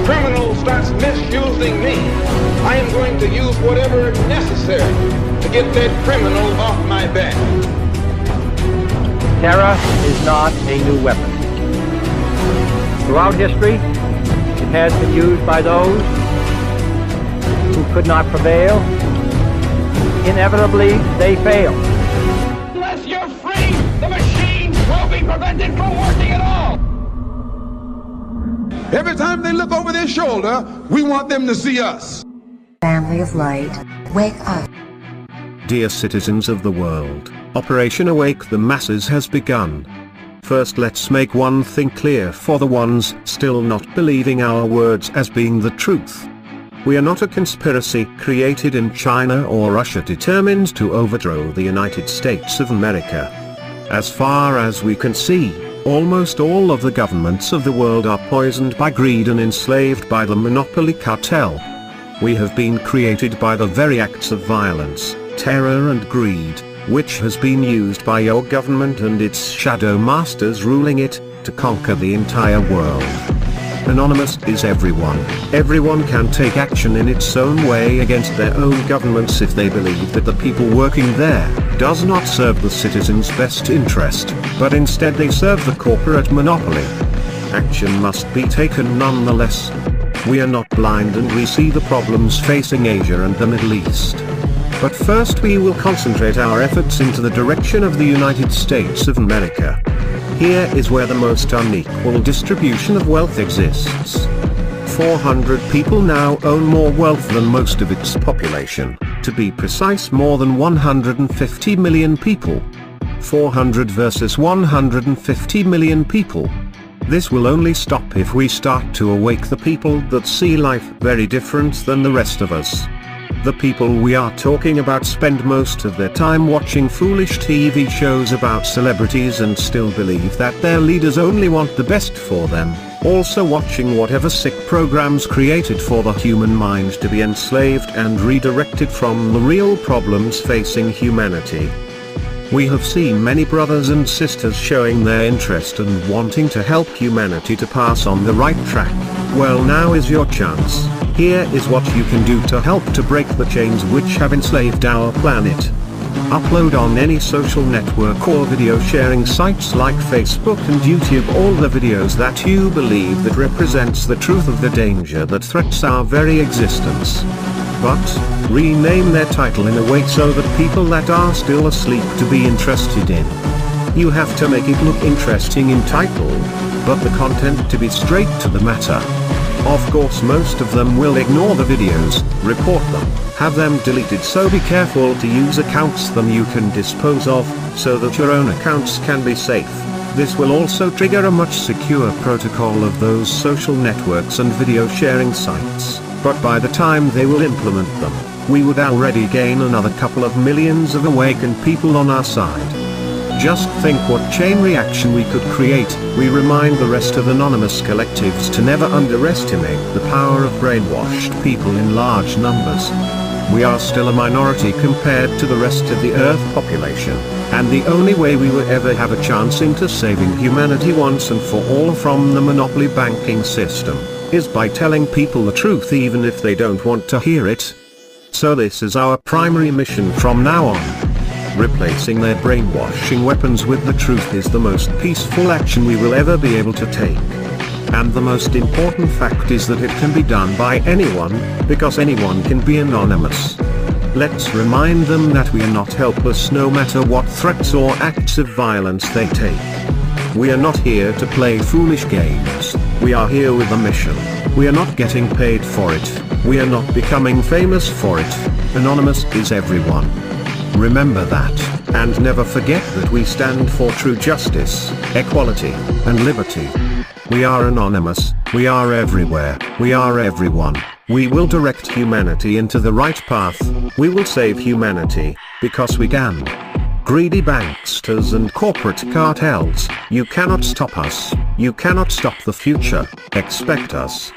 criminal starts misusing me, I am going to use whatever is necessary to get that criminal off my back. Terror is not a new weapon. Throughout history, it has been used by those who could not prevail. Inevitably, they fail. Unless you're free, the machine will be prevented from working at all. Every time they look over their shoulder, we want them to see us. Family of light, wake up. Dear citizens of the world, Operation Awake the Masses has begun. First, let's make one thing clear for the ones still not believing our words as being the truth. We are not a conspiracy created in China or Russia determined to overthrow the United States of America. As far as we can see, almost all of the governments of the world are poisoned by greed and enslaved by the monopoly cartel. We have been created by the very acts of violence, terror and greed, which has been used by your government and its shadow masters ruling it, to conquer the entire world. Anonymous is everyone. Everyone can take action in its own way against their own governments if they believe that the people working there does not serve the citizens' best interest, but instead they serve the corporate monopoly. Action must be taken nonetheless. We are not blind and we see the problems facing Asia and the Middle East. But first we will concentrate our efforts into the direction of the United States of America. Here is where the most unequal distribution of wealth exists. 400 people now own more wealth than most of its population, to be precise more than 150 million people. 400 versus 150 million people. This will only stop if we start to awake the people that see life very different than the rest of us. The people we are talking about spend most of their time watching foolish TV shows about celebrities and still believe that their leaders only want the best for them, also watching whatever sick programs created for the human mind to be enslaved and redirected from the real problems facing humanity. We have seen many brothers and sisters showing their interest and wanting to help humanity to pass on the right track. Well, now is your chance. Here is what you can do to help to break the chains which have enslaved our planet. Upload on any social network or video sharing sites like Facebook and YouTube all the videos that you believe that represents the truth of the danger that threats our very existence. But, rename their title in a way so that people that are still asleep to be interested in. You have to make it look interesting in title, but the content to be straight to the matter. Of course most of them will ignore the videos, report them, have them deleted, so be careful to use accounts them you can dispose of, so that your own accounts can be safe. This will also trigger a much secure protocol of those social networks and video sharing sites, but by the time they will implement them, we would already gain another couple of millions of awakened people on our side. Just think what chain reaction we could create. We remind the rest of anonymous collectives to never underestimate the power of brainwashed people in large numbers. We are still a minority compared to the rest of the Earth population, and the only way we will ever have a chance into saving humanity once and for all from the monopoly banking system, is by telling people the truth even if they don't want to hear it. So this is our primary mission from now on. Replacing their brainwashing weapons with the truth is the most peaceful action we will ever be able to take. And the most important fact is that it can be done by anyone, because anyone can be anonymous. Let's remind them that we are not helpless no matter what threats or acts of violence they take. We are not here to play foolish games. We are here with a mission. We are not getting paid for it. We are not becoming famous for it. Anonymous is everyone. Remember that, and never forget that we stand for true justice, equality, and liberty. We are anonymous, we are everywhere, we are everyone. We will direct humanity into the right path. We will save humanity, because we can. Greedy banksters and corporate cartels, you cannot stop us. You cannot stop the future. Expect us.